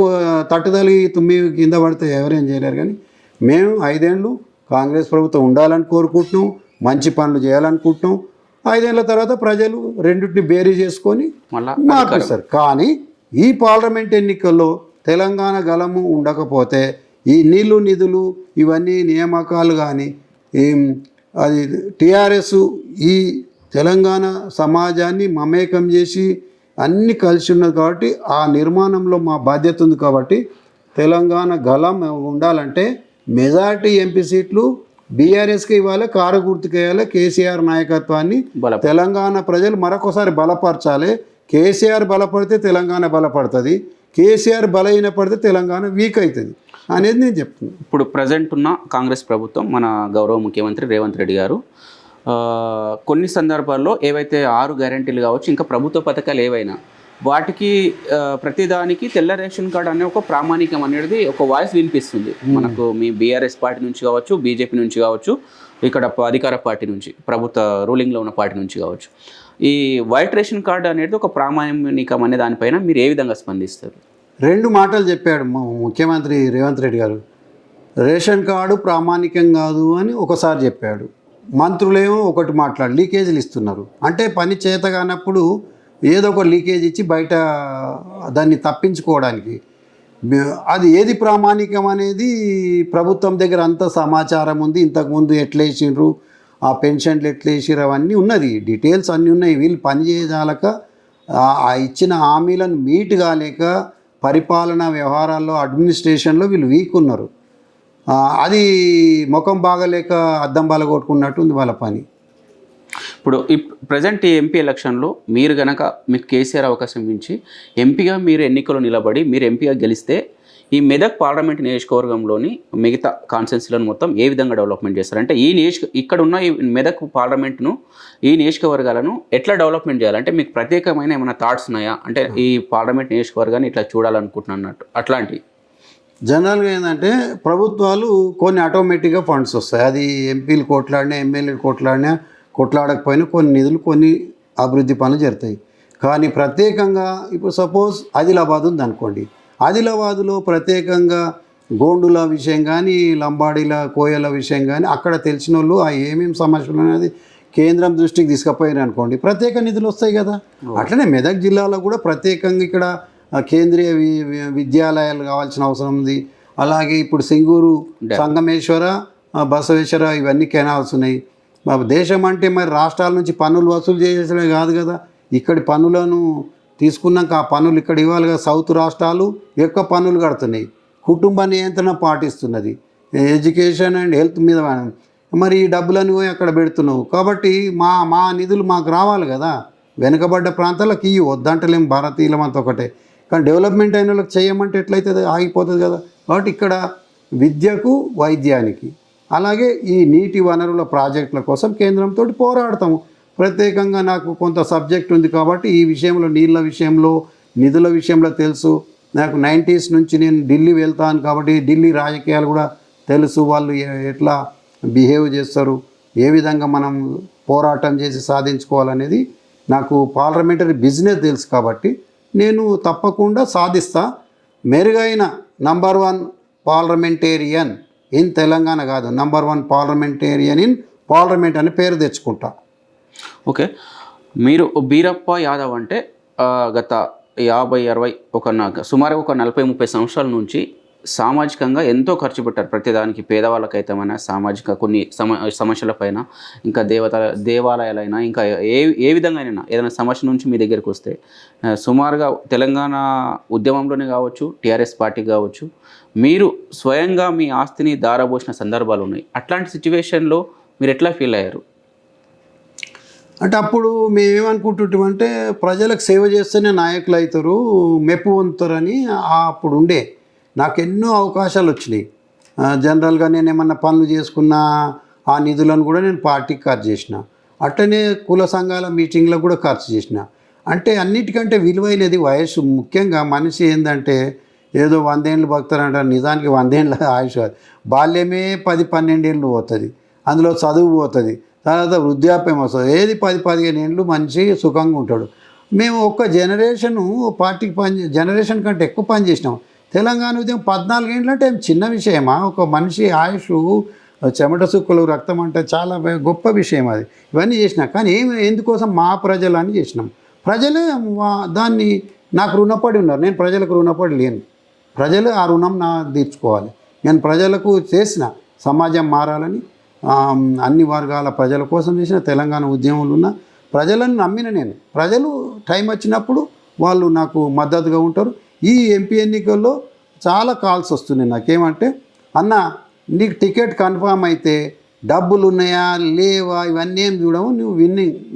తట్టుదలి తుమ్మి కింద పడితే ఎవరేం చేయలేరు. కానీ మేము 5 ఏళ్ళు కాంగ్రెస్ ప్రభుత్వం ఉండాలని కోరుకుంటున్నాం, మంచి పనులు చేయాలనుకుంటున్నాం. 5 ఏళ్ళ తర్వాత ప్రజలు రెండింటిని బేరీ చేసుకొని మార్పిస్తారు. కానీ ఈ పార్లమెంట్ ఎన్నికల్లో తెలంగాణ గలము ఉండకపోతే ఈ నీళ్లు నిధులు ఇవన్నీ నియామకాలు కానీ అది టీఆర్ఎస్ ఈ తెలంగాణ సమాజాన్ని మమేకం చేసి అన్నీ కలిసి ఉన్నది కాబట్టి ఆ నిర్మాణంలో మా బాధ్యత ఉంది. కాబట్టి తెలంగాణ గలం ఉండాలంటే మెజారిటీ ఎంపీ సీట్లు బీఆర్ఎస్కి ఇవ్వాలి, కారు గుర్తుకేయాలి. కేసీఆర్ నాయకత్వాన్ని తెలంగాణ ప్రజలు మరొకసారి బలపరచాలి. కేసీఆర్ బలపడితే తెలంగాణ బలపడుతుంది, కేసీఆర్ బలహీన పడితే తెలంగాణ వీక్ అవుతుంది అనేది నేను చెప్తున్నాను. ఇప్పుడు ప్రజెంట్ ఉన్న కాంగ్రెస్ ప్రభుత్వం, మన గౌరవ ముఖ్యమంత్రి రేవంత్ రెడ్డి గారు కొన్ని సందర్భాల్లో ఏవైతే 6 గ్యారెంటీలు కావచ్చు, ఇంకా ప్రభుత్వ పథకాలు ఏవైనా వాటికి ప్రతిదానికి తెల్ల రేషన్ కార్డు అనే ఒక ప్రామాణికం అనేది ఒక వాయిస్ వినిపిస్తుంది మనకు. మీ బీఆర్ఎస్ పార్టీ నుంచి కావచ్చు, బీజేపీ నుంచి కావచ్చు, ఇక్కడ అధికార పార్టీ నుంచి, ప్రభుత్వ రూలింగ్లో ఉన్న పార్టీ నుంచి కావచ్చు. ఈ వైట్ రేషన్ కార్డు అనేది ఒక ప్రామాణికం అనే దానిపైన మీరు ఏ విధంగా స్పందిస్తారు? 2 మాటలు చెప్పాడు ముఖ్యమంత్రి రేవంత్ రెడ్డి గారు. రేషన్ కార్డు ప్రామాణికం కాదు అని ఒకసారి చెప్పాడు. మంత్రులేమో ఒకటి మాట్లాడు, లీకేజీలు ఇస్తున్నారు. అంటే పని చేత కానప్పుడు ఏదో ఒక లీకేజ్ ఇచ్చి బయట దాన్ని తప్పించుకోవడానికి. అది ఏది ప్రామాణికం అనేది ప్రభుత్వం దగ్గర అంత సమాచారం ఉంది. ఇంతకుముందు ఎట్లా వేసిండ్రు, ఆ పెన్షన్లు ఎట్లా వేసిర్రు అవన్నీ ఉన్నది, డీటెయిల్స్ అన్నీ ఉన్నాయి. వీళ్ళు పని చేయజాలక ఆ ఇచ్చిన హామీలను మీట్ కాలేక పరిపాలనా వ్యవహారాల్లో అడ్మినిస్ట్రేషన్లో వీళ్ళు వీక్ ఉన్నారు. అది ముఖం బాగలేక అద్దం బాలగొట్టుకున్నట్టు ఉంది వాళ్ళ పని. ఇప్పుడు ఈ ప్రజెంట్ ఈ ఎంపీ ఎలక్షన్లో మీరు గనక మీకు కేసీఆర్ అవకాశం ఇచ్చి ఎంపీగా మీరు ఎన్నికల్లో నిలబడి మీరు ఎంపీగా గెలిస్తే ఈ మెదక్ పార్లమెంట్ నియోజకవర్గంలోని మిగతా కాన్స్టిట్యున్సీలను మొత్తం ఏ విధంగా డెవలప్మెంట్ చేస్తారు? అంటే ఇక్కడ ఉన్న ఈ మెదక్ పార్లమెంట్ను, ఈ నియోజకవర్గాలను ఎట్లా డెవలప్మెంట్ చేయాలంటే మీకు ప్రత్యేకమైన ఏమైనా థాట్స్ ఉన్నాయా? అంటే ఈ పార్లమెంట్ నియోజకవర్గాన్ని ఇట్లా చూడాలనుకుంటున్నట్టు అట్లాంటివి. జనరల్గా ఏంటంటే ప్రభుత్వాలు కొన్ని ఆటోమేటిక్గా ఫండ్స్ వస్తాయి. అది ఎంపీలు కొట్లాడినా, ఎమ్మెల్యేలు కొట్లాడకపోయినా కొన్ని నిధులు కొన్ని అభివృద్ధి పనులు జరుగుతాయి. కానీ ప్రత్యేకంగా ఇప్పుడు సపోజ్ ఆదిలాబాద్ ఉంది అనుకోండి, ఆదిలాబాదులో ప్రత్యేకంగా గోండుల విషయం కానీ, లంబాడీల కోయల విషయం కానీ అక్కడ తెలిసిన వాళ్ళు ఆ ఏమేమి సమస్యలు అనేది కేంద్రం దృష్టికి తీసుకుపోయారు అనుకోండి, ప్రత్యేక నిధులు వస్తాయి కదా. అట్లనే మెదక్ జిల్లాలో కూడా ప్రత్యేకంగా ఇక్కడ కేంద్రీయ విద్యాలయాలు కావాల్సిన అవసరం ఉంది. అలాగే ఇప్పుడు సింగూరు, సంగమేశ్వర, బసవేశ్వర ఇవన్నీ కెనాల్స్ ఉన్నాయి. దేశం అంటే మరి రాష్ట్రాల నుంచి పన్నులు వసూలు చేసేసే కాదు కదా. ఇక్కడి పన్నులను తీసుకున్నాక ఆ పన్నులు ఇక్కడ ఇవ్వాలి కదా. సౌత్ రాష్ట్రాలు ఎక్కువ పన్నులు కడుతున్నాయి, కుటుంబ నియంత్రణ పాటిస్తున్నది, ఎడ్యుకేషన్ అండ్ హెల్త్ మీద. మరి ఈ డబ్బులని పోయి అక్కడ పెడుతున్నావు కాబట్టి మా నిధులు మాకు రావాలి కదా. వెనుకబడ్డ ప్రాంతాలకు ఇవి వద్దంటలేం, భారతీయులమంతా ఒకటే. కానీ డెవలప్మెంట్ అయిన వాళ్ళకి చేయమంటే ఎట్లయితుంది, ఆగిపోతుంది కదా. కాబట్టి ఇక్కడ విద్యకు, వైద్యానికి, అలాగే ఈ నీటి వనరుల ప్రాజెక్టుల కోసం కేంద్రంతో పోరాడతాము. ప్రత్యేకంగా నాకు కొంత సబ్జెక్ట్ ఉంది కాబట్టి ఈ విషయంలో, నీళ్ళ విషయంలో, నిధుల విషయంలో తెలుసు. నాకు 90s నుంచి నేను ఢిల్లీ వెళ్తాను కాబట్టి ఢిల్లీ రాజకీయాలు కూడా తెలుసు. వాళ్ళు ఎట్లా బిహేవ్ చేస్తారు, ఏ విధంగా మనం పోరాటం చేసి సాధించుకోవాలనేది నాకు పార్లమెంటరీ బిజినెస్ తెలుసు. కాబట్టి నేను తప్పకుండా సాధిస్తా. మెరుగైన నంబర్ 1 పార్లమెంటేరియన్ ఇన్ తెలంగాణ కాదు, నంబర్ 1 పార్లమెంటేరియన్ ఇన్ పార్లమెంట్ అని పేరు తెచ్చుకుంటా. ఓకే, మీరు బీరప్ప యాదవ్ అంటే గత 50-60 సుమారుగా ఒక 40-30 సంవత్సరాల నుంచి సామాజికంగా ఎంతో ఖర్చు పెట్టారు. ప్రతిదానికి పేదవాళ్ళకైతేమైనా, సామాజిక కొన్ని సమస్యలపైన, ఇంకా దేవాలయాలైనా, ఇంకా ఏ విధంగా అయినా ఏదైనా సమస్య నుంచి మీ దగ్గరికి వస్తే సుమారుగా తెలంగాణ ఉద్యమంలోనే కావచ్చు, టీఆర్ఎస్ పార్టీకి కావచ్చు, మీరు స్వయంగా మీ ఆస్తిని దారబోసిన సందర్భాలు ఉన్నాయి. అట్లాంటి సిచ్యువేషన్లో మీరు ఎట్లా ఫీల్ అయ్యారు? అంటే అప్పుడు మేమేమనుకుంటుంటామంటే ప్రజలకు సేవ చేస్తేనే నాయకులు అవుతారు, మెప్పు పొందుతారని అప్పుడు ఉండే. నాకు ఎన్నో అవకాశాలు వచ్చినాయి. జనరల్గా నేను ఏమన్నా పనులు చేసుకున్న ఆ నిధులను కూడా నేను పార్టీకి ఖర్చు చేసిన. అట్లనే కుల సంఘాల మీటింగ్లకు కూడా ఖర్చు చేసిన. అంటే అన్నిటికంటే విలువైనది వయస్సు. ముఖ్యంగా మనిషి ఏంటంటే ఏదో 100 ఏళ్ళు బతుకుతారంటారు, నిజానికి 100 ఏళ్ళ ఆయుష్ కాదు. బాల్యమే 10-12 ఏళ్ళు పోతుంది, అందులో చదువు పోతుంది, తర్వాత వృద్ధాప్యం వస్తుంది. ఏది 10-15 ఏళ్ళు మనిషి సుఖంగా ఉంటాడు. మేము ఒక్క జనరేషను పార్టీకి జనరేషన్ కంటే ఎక్కువ పని చేసినాం. తెలంగాణ ఉద్యమం 14 ఏళ్ళు అంటే చిన్న విషయమా? ఒక మనిషి ఆయుష్, చెమట సుక్కలు, రక్తం అంటే చాలా గొప్ప విషయం అది. ఇవన్నీ చేసినా కానీ ఎందుకోసం మా ప్రజలు అని చేసినాం. ప్రజలే దాన్ని నాకు రుణపడి ఉన్నారు. నేను ప్రజలకు రుణపడి లేను. ప్రజలు ఆ రుణం నా తీర్చుకోవాలి. నేను ప్రజలకు చేసిన సమాజం మారాలని, అన్ని వర్గాల ప్రజల కోసం చేసిన తెలంగాణ ఉద్యమంలో ఉన్న ప్రజలను నమ్మిన నేను. ప్రజలు టైం వచ్చినప్పుడు వాళ్ళు నాకు మద్దతుగా ఉంటారు. ఈ ఎంపీ ఎన్నికల్లో చాలా కాల్స్ వస్తున్నాయి నాకేమంటే, అన్న నీకు టికెట్ కన్ఫామ్ అయితే డబ్బులు ఉన్నాయా లేవా ఇవన్నీ ఏం చూడము, నువ్వు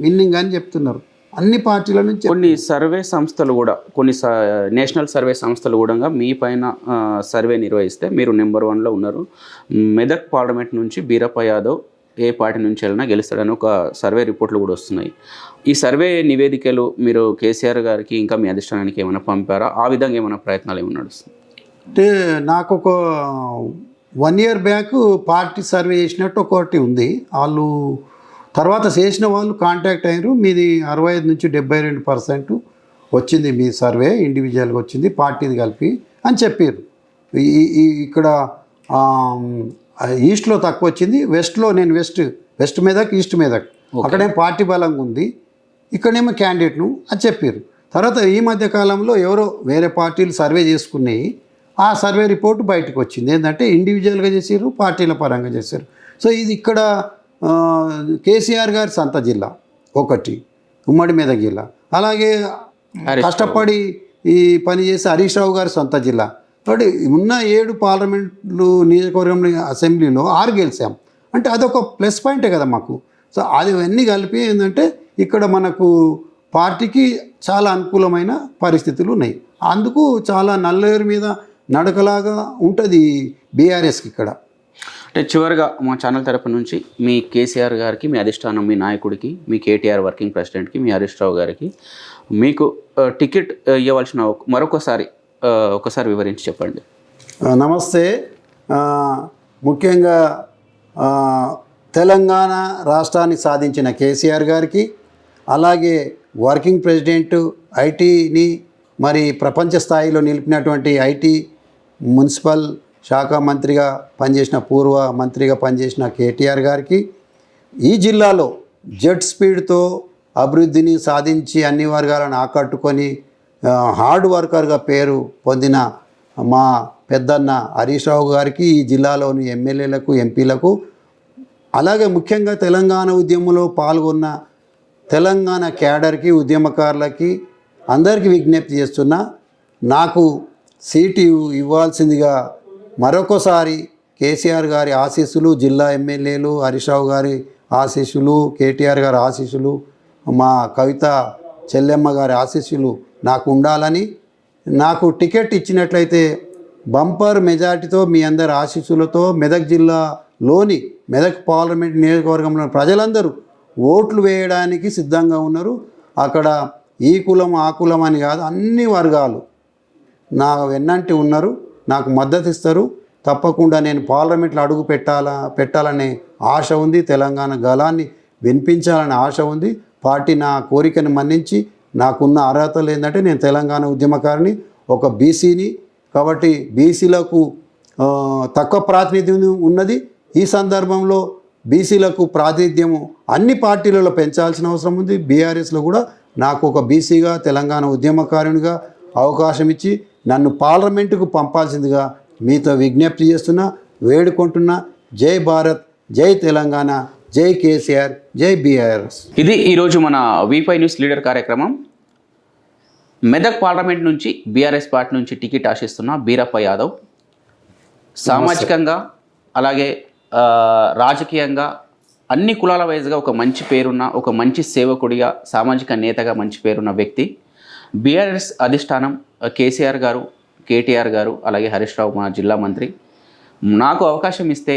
విన్నింగ్ అని చెప్తున్నారు అన్ని పార్టీల నుంచి. కొన్ని సర్వే సంస్థలు కూడా, కొన్ని నేషనల్ సర్వే సంస్థలు కూడా మీ పైన సర్వే నిర్వహిస్తే మీరు నెంబర్ 1లో ఉన్నారు. మెదక్ పార్లమెంట్ నుంచి బీరప్ప యాదవ్ ఏ పార్టీ నుంచి వెళ్ళినా గెలుస్తాడని ఒక సర్వే రిపోర్ట్లు కూడా వస్తున్నాయి. ఈ సర్వే నివేదికలు మీరు కేసీఆర్ గారికి ఇంకా మీ అధిష్టానానికి ఏమైనా పంపారా? ఆ విధంగా ఏమైనా ప్రయత్నాలు ఏమైనా నడుస్తుంది? అంటే నాకు ఒక 1 year బ్యాక్ పార్టీ సర్వే చేసినట్టు ఒకటి ఉంది. వాళ్ళు తర్వాత చేసిన వాళ్ళు కాంటాక్ట్ అయ్యారు. మీది 65 నుంచి 72% వచ్చింది మీ సర్వే, ఇండివిజువల్గా వచ్చింది, పార్టీది కలిపి అని చెప్పారు. ఇక్కడ ఈస్ట్లో తక్కువ వచ్చింది, వెస్ట్లో నేను వెస్ట్ మెదక్, ఈస్ట్ మెదక్ అక్కడేమో పార్టీ బలంగా ఉంది, ఇక్కడేమో క్యాండిడేట్ను అని చెప్పారు. తర్వాత ఈ మధ్య కాలంలో ఎవరో వేరే పార్టీలు సర్వే చేసుకున్నాయి, ఆ సర్వే రిపోర్ట్ బయటకు వచ్చింది. ఏంటంటే ఇండివిజువల్గా చేసారు, పార్టీల పరంగా చేశారు. సో ఇది ఇక్కడ కేసీఆర్ గారి సొంత జిల్లా ఒకటి, ఉమ్మడి మెదక్ జిల్లా. అలాగే కష్టపడి ఈ పని చేసి హరీష్ రావు గారి సొంత జిల్లా. కాబట్టి ఉన్న 7 పార్లమెంట్లు నియోజకవర్గంలో అసెంబ్లీలో 6 గెలిచాం. అంటే అదొక ప్లస్ పాయింటే కదా మాకు. సో అది అన్నీ కలిపి ఏంటంటే ఇక్కడ మనకు పార్టీకి చాలా అనుకూలమైన పరిస్థితులు ఉన్నాయి. అందుకు చాలా నల్లేరు మీద నడకలాగా ఉంటుంది బీఆర్ఎస్కి ఇక్కడ. అంటే చివరిగా మా ఛానల్ తరపు నుంచి మీ కేసీఆర్ గారికి, మీ అధిష్టానం, మీ నాయకుడికి, మీ కేటీఆర్ వర్కింగ్ ప్రెసిడెంట్కి, మీ హరీష్ రావు గారికి మీకు టికెట్ ఇవ్వవలసిన ఒకసారి వివరించి చెప్పండి. నమస్తే. ముఖ్యంగా తెలంగాణ రాష్ట్రాన్ని సాధించిన కేసీఆర్ గారికి, అలాగే వర్కింగ్ ప్రెసిడెంట్, ఐటీని మరి ప్రపంచ స్థాయిలో నిలిపినటువంటి ఐటీ మున్సిపల్ శాఖ మంత్రిగా పనిచేసిన, పూర్వ మంత్రిగా పనిచేసిన కేటీఆర్ గారికి, ఈ జిల్లాలో జెట్ స్పీడ్తో అభివృద్ధిని సాధించి అన్ని వర్గాలను ఆకట్టుకొని హార్డ్ వర్కర్గా పేరు పొందిన మా పెద్దన్న హరీష్ రావు గారికి, ఈ జిల్లాలోని ఎమ్మెల్యేలకు, ఎంపీలకు, అలాగే ముఖ్యంగా తెలంగాణ ఉద్యమంలో పాల్గొన్న తెలంగాణ క్యాడర్కి, ఉద్యమకారులకి అందరికీ విజ్ఞప్తి చేస్తున్నా, నాకు సీటు ఇవ్వాల్సిందిగా మరొకసారి కేసీఆర్ గారి ఆశీస్సులు, జిల్లా ఎమ్మెల్యేలు హరీష్ రావు గారి ఆశీస్సులు, కేటీఆర్ గారి ఆశీస్సులు, మా కవిత చెల్లెమ్మ గారి ఆశీస్సులు నాకు ఉండాలని, నాకు టికెట్ ఇచ్చినట్లయితే బంపర్ మెజార్టీతో మీ అందరి ఆశీస్సులతో మెదక్ జిల్లాలోని మెదక్ పార్లమెంట్ నియోజకవర్గంలో ప్రజలందరూ ఓట్లు వేయడానికి సిద్ధంగా ఉన్నారు. అక్కడ ఈ కులం ఆ కులం అని కాదు, అన్ని వర్గాలు నా వెన్నంటి ఉన్నారు, నాకు మద్దతు ఇస్తారు. తప్పకుండా నేను పార్లమెంట్లో అడుగు పెట్టాలనే ఆశ ఉంది, తెలంగాణ గళాన్ని వినిపించాలనే ఆశ ఉంది. పార్టీ నా కోరికను మన్నించి, నాకున్న అర్హతలు ఏంటంటే నేను తెలంగాణ ఉద్యమకారిని, ఒక బీసీని, కాబట్టి బీసీలకు తక్కువ ప్రాతినిధ్యం ఉన్నది. ఈ సందర్భంలో బీసీలకు ప్రాతినిధ్యము అన్ని పార్టీలలో పెంచాల్సిన అవసరం ఉంది. బీఆర్ఎస్లో కూడా నాకు ఒక బీసీగా, తెలంగాణ ఉద్యమకారునిగా అవకాశం ఇచ్చి నన్ను పార్లమెంటుకు పంపాల్సిందిగా మీతో విజ్ఞప్తి చేస్తున్నా, వేడుకుంటున్నా. జై భారత్, జై తెలంగాణ, జై కేసీఆర్, జై బీఆర్ఎస్. ఇది ఈరోజు మన V5 న్యూస్ లీడర్ కార్యక్రమం. మెదక్ పార్లమెంట్ నుంచి బీఆర్ఎస్ పార్టీ నుంచి టికెట్ ఆశిస్తున్న బీరప్ప యాదవ్ సామాజికంగా, అలాగే రాజకీయంగా, అన్ని కులాల వైజ్గా ఒక మంచి పేరున్న, ఒక మంచి సేవకుడిగా, సామాజిక నేతగా మంచి పేరున్న వ్యక్తి. బీఆర్ఎస్ అధిష్టానం కేసీఆర్ గారు, కేటీఆర్ గారు, అలాగే హరీష్ రావు మా జిల్లా మంత్రి నాకు అవకాశం ఇస్తే,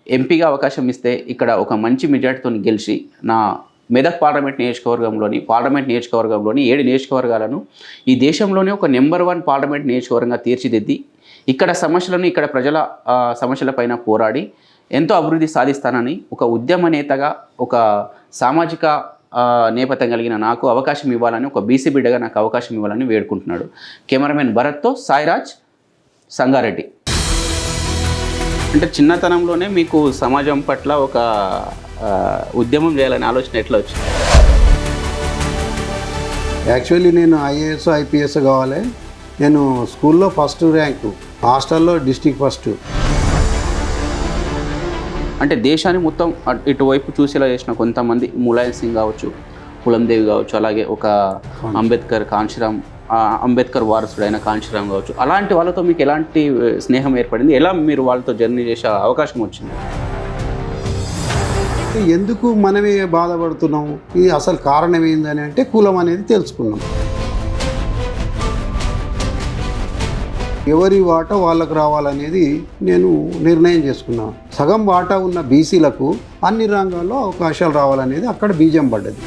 ఎంపీగా అవకాశం ఇస్తే ఇక్కడ ఒక మంచి మెజార్టీతో గెలిచి నా మెదక్ పార్లమెంట్ నియోజకవర్గంలోని 7 నియోజకవర్గాలను ఈ దేశంలోనే ఒక నెంబర్ 1 పార్లమెంట్ నియోజకవర్గంగా తీర్చిదిద్ది ఇక్కడ సమస్యలను ఇక్కడ ప్రజల సమస్యలపైన పోరాడి ఎంతో అభివృద్ధి సాధిస్తానని ఒక ఉద్యమ నేతగా ఒక సామాజిక నేపథ్యం కలిగిన నాకు అవకాశం ఇవ్వాలని, ఒక బీసీ బిడ్డగా నాకు అవకాశం ఇవ్వాలని వేడుకుంటున్నాడు. కెమెరామెన్ భరత్తో సాయిరాజ్, సంగారెడ్డి. అంటే చిన్నతనంలోనే మీకు సమాజం పట్ల ఒక ఉద్యమం చేయాలనే ఆలోచన ఎట్లా వచ్చింది? యాక్చువల్లీ నేను ఐఏఎస్ ఐపీఎస్ కావాలి. నేను స్కూల్లో ఫస్ట్ ర్యాంకు, హాస్టల్లో డిస్ట్రిక్ట్ ఫస్ట్. అంటే దేశాన్ని మొత్తం ఇటువైపు చూసేలా చేసిన కొంతమంది, ములాయం సింగ్ కావచ్చు, పులందేవి కావచ్చు, అలాగే ఒక అంబేద్కర్ వారసుడైన కాంశీరామ్ కావచ్చు, అలాంటి వాళ్ళతో మీకు ఎలాంటి స్నేహం ఏర్పడింది? ఎలా మీరు వాళ్ళతో జర్నీ చేసే అవకాశం వచ్చింది? ఎందుకు మనమే బాధపడుతున్నాం, ఇది అసలు కారణం ఏందని అంటే కులం అనేది తెలుసుకున్నాం. ఎవరి వాటా వాళ్ళకు రావాలనేది నేను నిర్ణయం చేసుకున్నాను. సగం వాటా ఉన్న బీసీలకు అన్ని రంగాల్లో అవకాశాలు రావాలనేది అక్కడ బీజం పడ్డది.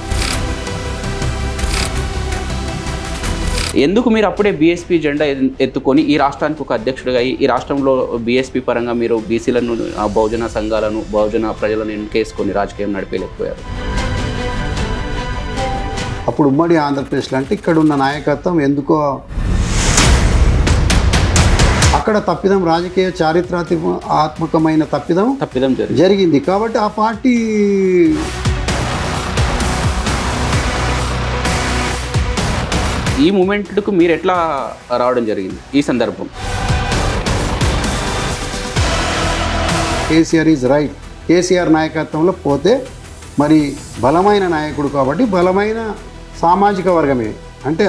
ఎందుకు మీరు అప్పుడే బీఎస్పీ జెండా ఎత్తుకొని ఈ రాష్ట్రానికి ఒక అధ్యక్షుడిగా ఈ రాష్ట్రంలో బీఎస్పీ పరంగా మీరు బీసీలను, బహుజన సంఘాలను, బహుజన ప్రజలను ఎన్నుకేసుకొని రాజకీయం నడిపేయలేకపోయారు? అప్పుడు ఉమ్మడి ఆంధ్రప్రదేశ్లో అంటే ఇక్కడ ఉన్న నాయకత్వం ఎందుకో అక్కడ తప్పిదం, రాజకీయ చారిత్రాత్మకమైన తప్పిదం జరిగింది. కాబట్టి ఆ పార్టీ ఈ మూమెంట్కు మీరు ఎట్లా రావడం జరిగింది ఈ సందర్భం? KCR is right. కేసీఆర్ నాయకత్వంలో పోతే మరి బలమైన నాయకుడు కాబట్టి బలమైన సామాజిక వర్గమే. అంటే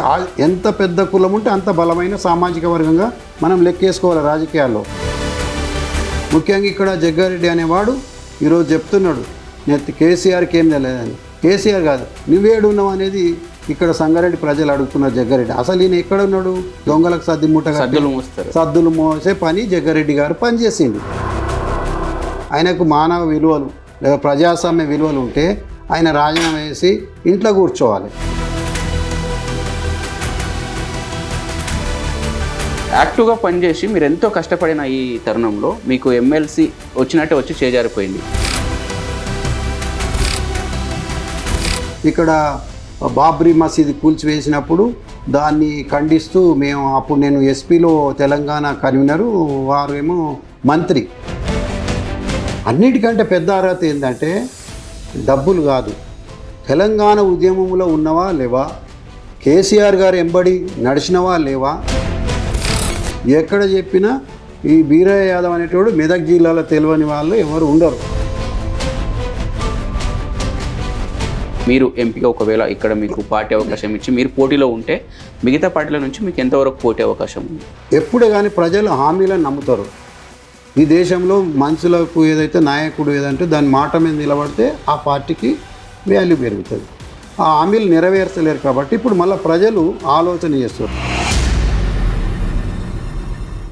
ఎంత పెద్ద కులం ఉంటే అంత బలమైన సామాజిక వర్గంగా మనం లెక్కేసుకోవాలి రాజకీయాల్లో. ముఖ్యంగా ఇక్కడ జగ్గారెడ్డి అనేవాడు ఈరోజు చెప్తున్నాడు, నేను కేసీఆర్కి ఏం తెలియదని. కేసీఆర్ కాదు, నువ్వేడున్నావు అనేది ఇక్కడ సంగారెడ్డి ప్రజలు అడుగుతున్నారు జగ్గారెడ్డి. అసలు ఈయన ఎక్కడ ఉన్నాడు? దొంగలకు సద్దులు మోసే పని జగ్గారెడ్డి గారు పనిచేసిండు. ఆయనకు మానవ విలువలు లేదా ప్రజాస్వామ్య విలువలు ఉంటే ఆయన రాజీనామా వేసి ఇంట్లో కూర్చోవాలి. యాక్టివ్గా పనిచేసి మీరు ఎంతో కష్టపడిన ఈ తరుణంలో మీకు ఎమ్మెల్సీ వచ్చినట్టే వచ్చి చేజారిపోయింది. ఇక్కడ బాబ్రీ మసీద్ కూల్చివేసినప్పుడు దాన్ని ఖండిస్తూ అప్పుడు నేను ఎస్పీలో తెలంగాణ కన్వీనరు, వారేమో మంత్రి. అన్నిటికంటే పెద్ద అర్హత ఏంటంటే డబ్బులు కాదు, తెలంగాణ ఉద్యమంలో ఉన్నవా లేవా, కేసీఆర్ గారు ఎంబడి నడిచినవా లేవా. ఎక్కడ చెప్పినా ఈ బీరయ్య యాదవ్ అనేటోడు మెదక్ జిల్లాలో తెలియని వాళ్ళు ఎవరు ఉండరు. మీరు ఎంపీగా ఒకవేళ ఇక్కడ మీకు పార్టీ అవకాశం ఇచ్చి మీరు పోటీలో ఉంటే మిగతా పార్టీల నుంచి మీకు ఎంతవరకు పోటీ అవకాశం ఉంది? ఎప్పుడే కానీ ప్రజలు హామీలను నమ్ముతారు. ఈ దేశంలో మనుషులకు ఏదైతే నాయకుడు ఏదంటే దాని మాట మీద నిలబడితే ఆ పార్టీకి వాల్యూ పెరుగుతుంది. ఆ హామీలు నెరవేర్చలేరు కాబట్టి ఇప్పుడు మళ్ళీ ప్రజలు ఆలోచన చేస్తారు.